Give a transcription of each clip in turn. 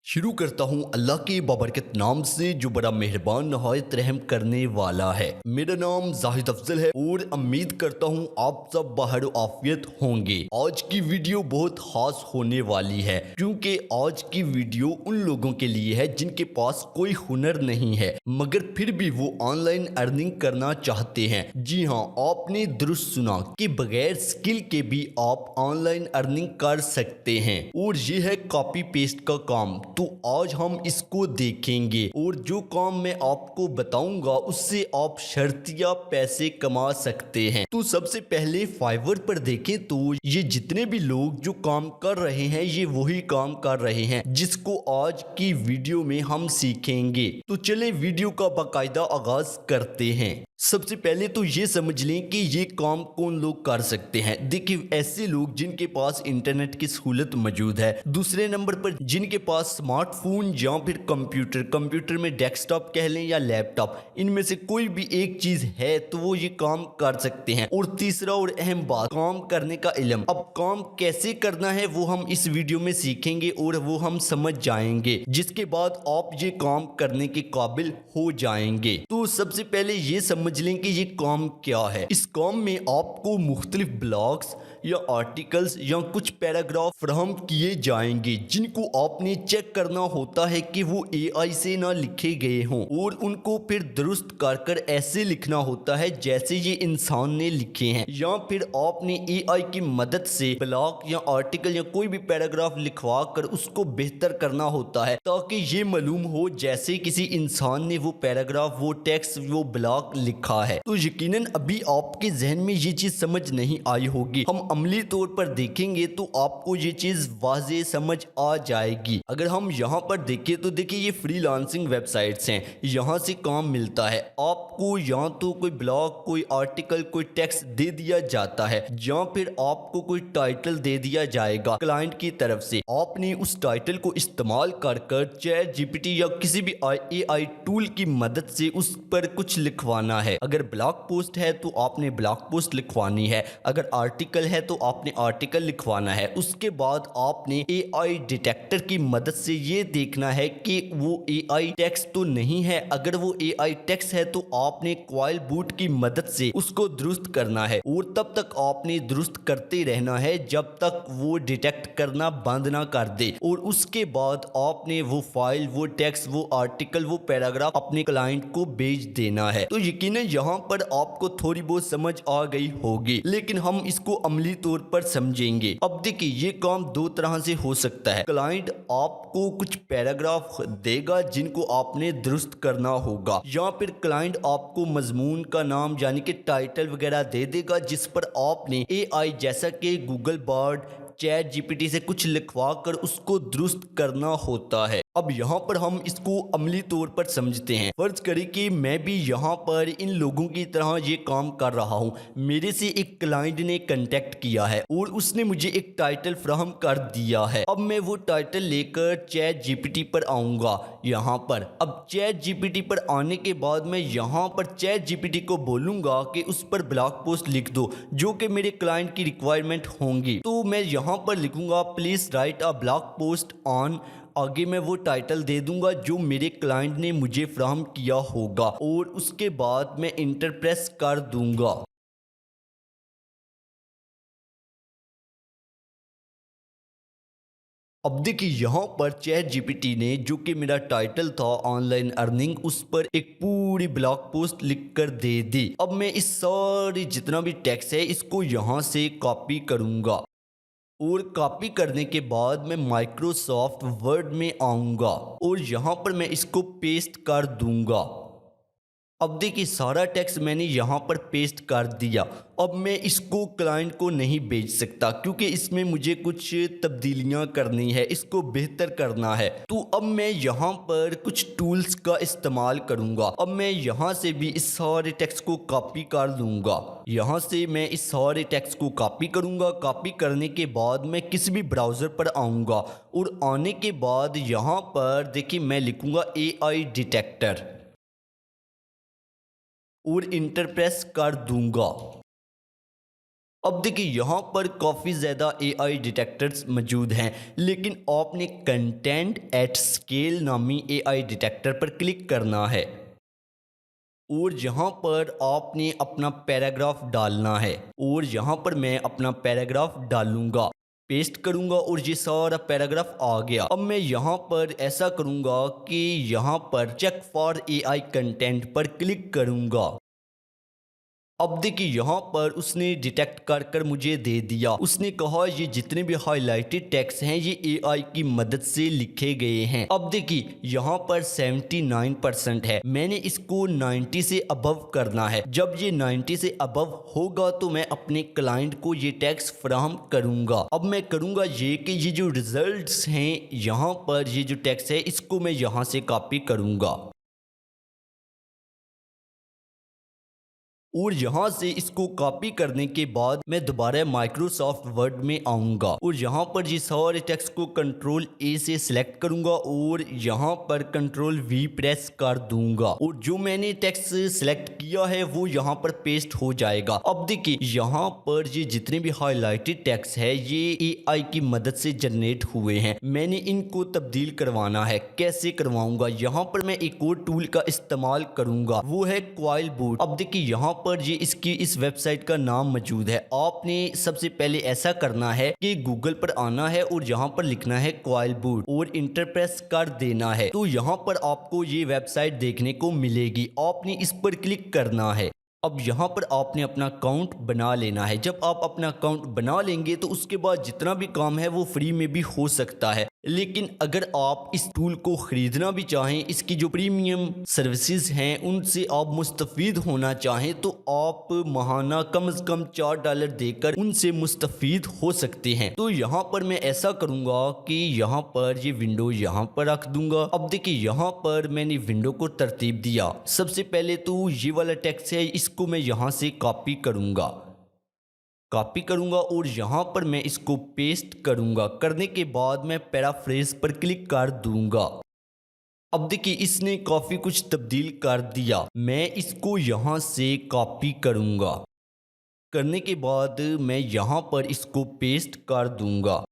शुरू करता हूँ अल्लाह के बाबरकत नाम से जो बड़ा मेहरबान नहायत रहम करने वाला है। मेरा नाम जाहिद अफजल है और उम्मीद करता हूँ आप सब बाहर आफियत होंगे। आज की वीडियो बहुत खास होने वाली है क्योंकि आज की वीडियो उन लोगों के लिए है जिनके पास कोई हुनर नहीं है मगर फिर भी वो ऑनलाइन अर्निंग करना चाहते हैं। जी हाँ, आपने दुरुस्त सुना कि बगैर स्किल के भी आप ऑनलाइन अर्निंग कर सकते हैं और ये है कॉपी पेस्ट का काम। तो आज हम इसको देखेंगे और जो काम मैं आपको बताऊंगा उससे आप शर्तिया पैसे कमा सकते हैं। तो सबसे पहले फाइवर पर देखें तो ये जितने भी लोग जो काम कर रहे हैं ये वही काम कर रहे हैं जिसको आज की वीडियो में हम सीखेंगे। तो चले वीडियो का बाकायदा आगाज करते हैं। सबसे पहले तो ये समझ लें कि ये काम कौन लोग कर सकते हैं। देखिए, ऐसे लोग जिनके पास इंटरनेट की सहूलत मौजूद है। दूसरे नंबर पर जिनके पास स्मार्टफोन या फिर कंप्यूटर में डेस्कटॉप कह लें या लैपटॉप, इनमें से कोई भी एक चीज है तो वो ये काम कर सकते हैं। और तीसरा और अहम बात, काम करने का इल्म। अब काम कैसे करना है वो हम इस वीडियो में सीखेंगे और वो हम समझ जाएंगे, जिसके बाद आप ये काम करने के काबिल हो जाएंगे। तो सबसे पहले ये समझ लें कि ये काम क्या है। इस काम में आपको मुख्तलिफ ब्लॉग्स या आर्टिकल्स या कुछ पैराग्राफ फराहम किए जाएंगे जिनको आपने चेक करना होता है कि वो एआई से ना लिखे गए हों और उनको फिर दुरुस्त कर ऐसे लिखना होता है जैसे ये इंसान ने लिखे हैं। या फिर आपने एआई की मदद से ब्लॉग या आर्टिकल या कोई भी पैराग्राफ लिखवा कर उसको बेहतर करना होता है ताकि ये मालूम हो जैसे किसी इंसान ने वो पैराग्राफ, वो टेक्स्ट, वो ब्लॉग लिखा है। तो यकीनन अभी आपके जहन में ये चीज समझ नहीं आई होगी। हम अमली तौर पर देखेंगे तो आपको ये चीज वाज़े समझ आ जाएगी। अगर हम यहाँ पर देखें तो देखिए, ये फ्रीलांसिंग वेबसाइट्स हैं, यहाँ से काम मिलता है आपको। या तो कोई ब्लॉग, कोई आर्टिकल, कोई टेक्स्ट दे दिया जाता है या फिर आपको कोई टाइटल दे दिया जाएगा क्लाइंट की तरफ से। आपने उस टाइटल को इस्तेमाल कर चैट जीपीटी या किसी भी एआई टूल की मदद से उस पर कुछ लिखवाना है। अगर ब्लॉग पोस्ट है तो आपने ब्लॉग पोस्ट लिखवानी है, अगर आर्टिकल है तो आपने आर्टिकल लिखवाना है। उसके बाद आपने एआई डिटेक्टर की मदद से ये देखना है कि वो एआई टेक्स्ट तो नहीं है। अगर वो एआई टेक्स्ट है तो आपने क्वाइल बूट की मदद से उसको दुरुस्त करना है और तब तक आपने दुरुस्त करते रहना है जब तक वो डिटेक्ट करना बंद ना कर दे। और उसके बाद आपने वो फाइल, वो टेक्स्ट, वो आर्टिकल, वो पैराग्राफ अपने क्लाइंट को भेज देना है। तो यकीनन यहाँ पर आपको थोड़ी बहुत समझ आ गई होगी, लेकिन हम इसको अमली तौर पर समझेंगे। अब देखिए, ये काम दो तरह से हो सकता है। क्लाइंट आपको कुछ पैराग्राफ देगा जिनको आपने दुरुस्त करना होगा, या फिर क्लाइंट आपको मजमून का नाम यानी कि टाइटल वगैरह दे देगा जिस पर आपने एआई जैसा कि गूगल बार्ड, चैट जीपीटी से कुछ लिखवा कर उसको दुरुस्त करना होता है। अब यहाँ पर हम इसको अमली तौर पर समझते हैं। फर्ज करें कि मैं भी यहाँ पर इन लोगों की तरह ये काम कर रहा हूँ। मेरे से एक क्लाइंट ने कांटेक्ट किया है और उसने मुझे एक टाइटल फ्राहम कर दिया है। अब मैं वो टाइटल लेकर चैट जीपीटी पर आऊँगा। यहाँ पर अब चैट जीपीटी पर आने के बाद मैं यहाँ पर चैट जीपीटी को बोलूँगा कि उस पर ब्लॉग पोस्ट लिख दो जो कि मेरे क्लाइंट की रिक्वायरमेंट होंगी। तो मैं यहाँ पर लिखूँगा please write a blog post on, आगे मैं वो टाइटल दे दूंगा जो मेरे क्लाइंट ने मुझे फ्राहम किया होगा और उसके बाद मैं इंटर प्रेस कर दूंगा। अब देखिए, यहाँ पर चैट जीपीटी ने जो कि मेरा टाइटल था ऑनलाइन अर्निंग, उस पर एक पूरी ब्लॉग पोस्ट लिख कर दे दी। अब मैं इस सारी जितना भी टेक्स्ट है इसको यहाँ से कॉपी करूँगा और कॉपी करने के बाद मैं माइक्रोसॉफ्ट वर्ड में आऊँगा और यहाँ पर मैं इसको पेस्ट कर दूँगा। अब देखिए, सारा टेक्स्ट मैंने यहाँ पर पेस्ट कर दिया। अब मैं इसको क्लाइंट को नहीं भेज सकता क्योंकि इसमें मुझे कुछ तब्दीलियाँ करनी है, इसको बेहतर करना है। तो अब मैं यहाँ पर कुछ टूल्स का इस्तेमाल करूँगा। अब मैं यहाँ से भी इस सारे टेक्स्ट को कॉपी कर लूँगा। यहाँ से मैं इस सारे टेक्स्ट को कॉपी करूँगा। कॉपी करने के बाद मैं किसी भी ब्राउज़र पर आऊँगा और आने के बाद यहाँ पर देखिए मैं लिखूँगा एआई डिटेक्टर और इंटर प्रेस कर दूंगा। अब देखिए यहाँ पर काफ़ी ज़्यादा एआई डिटेक्टर्स मौजूद हैं, लेकिन आपने कंटेंट एट स्केल नामी एआई डिटेक्टर पर क्लिक करना है और यहाँ पर आपने अपना पैराग्राफ डालना है और यहाँ पर मैं अपना पैराग्राफ डालूँगा, पेस्ट करूँगा और ये सारा पैराग्राफ आ गया। अब मैं यहाँ पर ऐसा करूँगा कि यहाँ पर चेक फॉर एआई कंटेंट पर क्लिक करूँगा। अब देखिए यहाँ पर उसने डिटेक्ट कर कर मुझे दे दिया। उसने कहा ये जितने भी हाइलाइटेड टेक्स्ट हैं ये एआई की मदद से लिखे गए हैं। अब देखिए यहाँ पर 79% है, मैंने इसको 90 से अबव करना है। जब ये 90 से अबव होगा तो मैं अपने क्लाइंट को ये टेक्स्ट फराहम करूँगा। अब मैं करूँगा ये कि ये जो रिजल्ट्स हैं यहाँ पर ये जो टेक्स्ट है इसको मैं यहाँ से कॉपी करूँगा और यहाँ से इसको कॉपी करने के बाद मैं दोबारा माइक्रोसॉफ्ट वर्ड में आऊँगा और यहाँ पर ये सारे टेक्स्ट को कंट्रोल ए से सिलेक्ट करूँगा और यहाँ पर कंट्रोल वी प्रेस कर दूंगा और जो मैंने टेक्स्ट सिलेक्ट किया है वो यहाँ पर पेस्ट हो जाएगा। अब देखिए यहाँ पर ये जितने भी हाईलाइटेड टेक्स्ट है ये एआई की मदद से जनरेट हुए हैं। मैंने इनको तब्दील करवाना है। कैसे करवाऊंगा? यहाँ पर मैं एक और टूल का इस्तेमाल करूंगा, वो है क्वाइल बूट। अब देखिए यहाँ पर ये इसकी इस वेबसाइट का नाम मौजूद है। आपने सबसे पहले ऐसा करना है कि गूगल पर आना है और यहाँ पर लिखना है क्वाइल बूट और इंटर प्रेस कर देना है। तो यहाँ पर आपको ये वेबसाइट देखने को मिलेगी। आपने इस पर क्लिक करना है। अब यहाँ पर आपने अपना अकाउंट बना लेना है। जब आप अपना अकाउंट बना लेंगे तो उसके बाद जितना भी काम है वो फ्री में भी हो सकता है। लेकिन अगर आप इस टूल को ख़रीदना भी चाहें, इसकी जो प्रीमियम सर्विसेज हैं उनसे आप मुस्तफ़ीद होना चाहें तो आप माहाना कम से कम $4 देकर उनसे मुस्तफ़ीद हो सकते हैं। तो यहाँ पर मैं ऐसा करूँगा कि यहाँ पर ये विंडो यहाँ पर रख दूंगा। अब देखिए यहाँ पर मैंने विंडो को तरतीब दिया। सबसे पहले तो ये वाला टेक्स्ट है, इसको मैं यहाँ से कॉपी करूँगा और यहाँ पर मैं इसको पेस्ट करूँगा। करने के बाद मैं पैराफ्रेज पर क्लिक कर दूँगा। अब देखिए इसने काफ़ी कुछ तब्दील कर दिया। मैं इसको यहाँ से कॉपी करूँगा। करने के बाद मैं यहाँ पर इसको पेस्ट कर दूँगा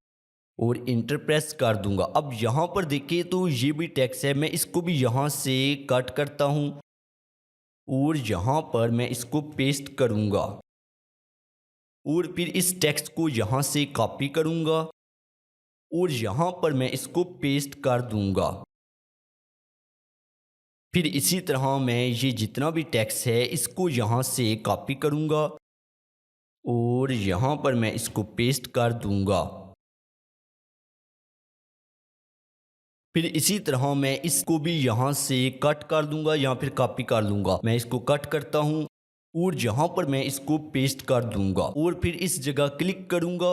और इंटर प्रेस कर दूँगा। अब यहाँ पर देखिए तो ये भी टेक्स्ट है, मैं इसको भी यहाँ से कट करता हूँ और यहाँ पर मैं इसको पेस्ट करूँगा और फिर इस टेक्स्ट को यहाँ से कॉपी करूँगा और यहाँ पर मैं इसको पेस्ट कर दूँगा। फिर इसी तरह मैं ये जितना भी टेक्स्ट है इसको यहाँ से कॉपी करूँगा और यहाँ पर मैं इसको पेस्ट कर दूँगा। फिर इसी तरह मैं इसको भी यहाँ से कट कर दूँगा या फिर कॉपी कर लूँगा। मैं इसको कट करता हूँ और यहाँ पर मैं इसको पेस्ट कर दूँगा और फिर इस जगह क्लिक करूँगा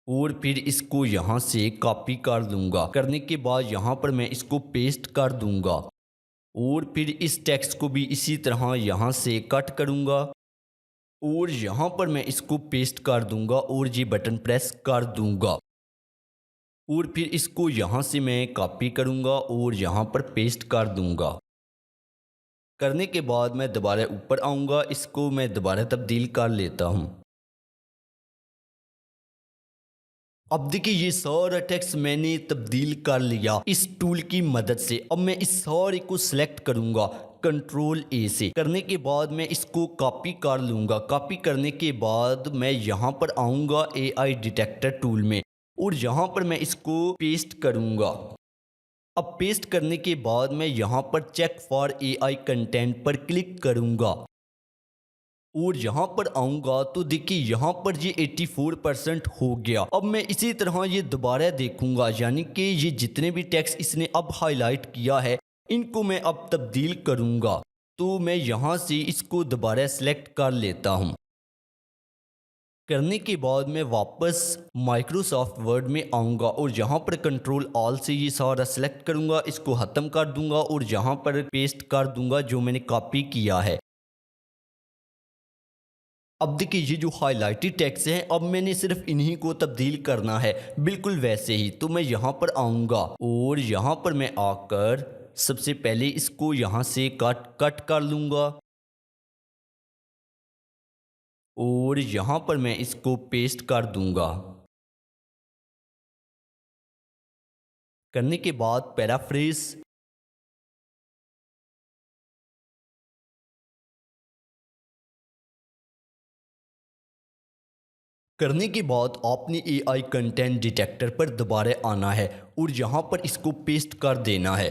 और फिर इसको यहाँ से कॉपी कर दूँगा। करने के बाद यहाँ पर मैं इसको पेस्ट कर दूँगा और फिर इस टेक्स्ट को भी इसी तरह यहाँ से कट करूँगा और यहाँ पर मैं इसको पेस्ट कर दूँगा और ये बटन प्रेस कर दूँगा और फिर इसको यहाँ से मैं कॉपी करूँगा और यहाँ पर पेस्ट कर दूँगा। करने के बाद मैं दोबारा ऊपर आऊँगा, इसको मैं दोबारा तब्दील कर लेता हूँ। अब देखिए ये सारा टेक्स्ट मैंने तब्दील कर लिया इस टूल की मदद से। अब मैं इस सारे को सिलेक्ट करूँगा कंट्रोल ए से। करने के बाद मैं इसको कॉपी कर लूँगा। कॉपी करने के बाद मैं यहाँ पर आऊँगा एआई डिटेक्टर टूल में और यहाँ पर मैं इसको पेस्ट करूँगा। अब पेस्ट करने के बाद मैं यहाँ पर चेक फॉर एआई कंटेंट पर क्लिक करूँगा और यहाँ पर आऊँगा तो देखिए यहाँ पर ये 84% हो गया। अब मैं इसी तरह ये दोबारा देखूँगा, यानी कि ये जितने भी टेक्स्ट इसने अब हाईलाइट किया है इनको मैं अब तब्दील करूँगा। तो मैं यहाँ से इसको दोबारा सेलेक्ट कर लेता हूँ। करने के बाद मैं वापस माइक्रोसॉफ्ट वर्ड में आऊँगा और यहाँ पर कंट्रोल ऑल से ये सारा सेलेक्ट करूँगा, इसको ख़त्म कर दूँगा और यहाँ पर पेस्ट कर दूँगा जो मैंने कॉपी किया है। अब देखिए ये जो हाइलाइटेड टेक्स्ट हैं अब मैंने सिर्फ इन्हीं को तब्दील करना है बिल्कुल वैसे ही। तो मैं यहाँ पर आऊँगा और यहाँ पर मैं आकर सबसे पहले इसको यहाँ से कट कर लूँगा और यहाँ पर मैं इसको पेस्ट कर दूंगा। करने के बाद पैराफ्रेज करने के बाद आपने एआई कंटेंट डिटेक्टर पर दोबारा आना है और यहाँ पर इसको पेस्ट कर देना है।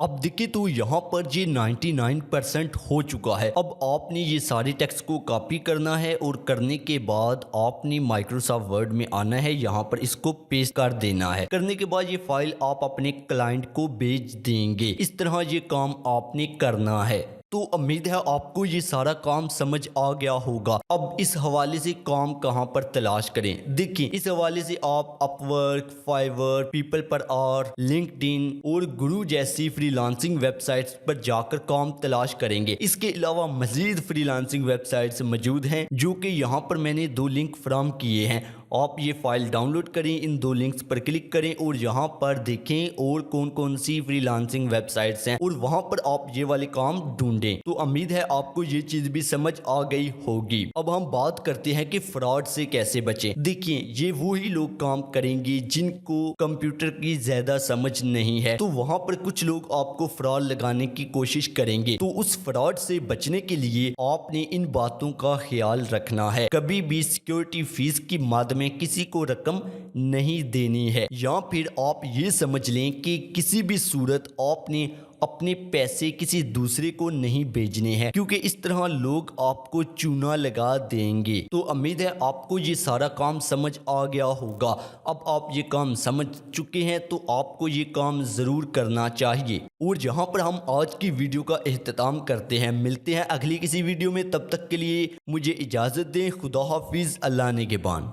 अब देखिए तो यहाँ पर ये 99% हो चुका है। अब आपने ये सारे टेक्स्ट को कॉपी करना है और करने के बाद आपने माइक्रोसॉफ्ट वर्ड में आना है, यहाँ पर इसको पेस्ट कर देना है। करने के बाद ये फाइल आप अपने क्लाइंट को भेज देंगे। इस तरह ये काम आपने करना है। तो उम्मीद है आपको ये सारा काम समझ आ गया होगा। अब इस हवाले से काम कहाँ पर तलाश करें, देखिए इस हवाले से आप Upwork, Fiverr, People Per Hour, LinkedIn और गुरु जैसी फ्रीलांसिंग वेबसाइट्स पर जाकर काम तलाश करेंगे। इसके अलावा मजीद फ्रीलांसिंग वेबसाइट्स मौजूद हैं जो कि यहाँ पर मैंने 2 लिंक फ्राहम किए हैं। आप ये फाइल डाउनलोड करें, इन 2 लिंक्स पर क्लिक करें और यहाँ पर देखें और कौन कौन सी फ्रीलांसिंग वेबसाइट्स हैं और वहाँ पर आप ये वाले काम ढूंढें। तो उम्मीद है आपको ये चीज भी समझ आ गई होगी। अब हम बात करते हैं कि फ्रॉड से कैसे बचें। देखिए ये वही लोग काम करेंगे जिनको कंप्यूटर की ज्यादा समझ नहीं है, तो वहाँ पर कुछ लोग आपको फ्रॉड लगाने की कोशिश करेंगे। तो उस फ्रॉड से बचने के लिए आपने इन बातों का ख्याल रखना है। कभी भी सिक्योरिटी फीस की मद में किसी को रकम नहीं देनी है, या फिर आप ये समझ लें कि किसी भी सूरत आपने अपने पैसे किसी दूसरे को नहीं भेजने हैं, क्योंकि इस तरह लोग आपको चूना लगा देंगे। तो उम्मीद है आपको ये सारा काम समझ आ गया होगा। अब आप ये काम समझ चुके हैं तो आपको ये काम ज़रूर करना चाहिए। और जहां पर हम आज की वीडियो का एहतमाम करते हैं, मिलते हैं अगली किसी वीडियो में। तब तक के लिए मुझे इजाज़त दें। खुदा हाफिज़, अल्लाह निगहबान।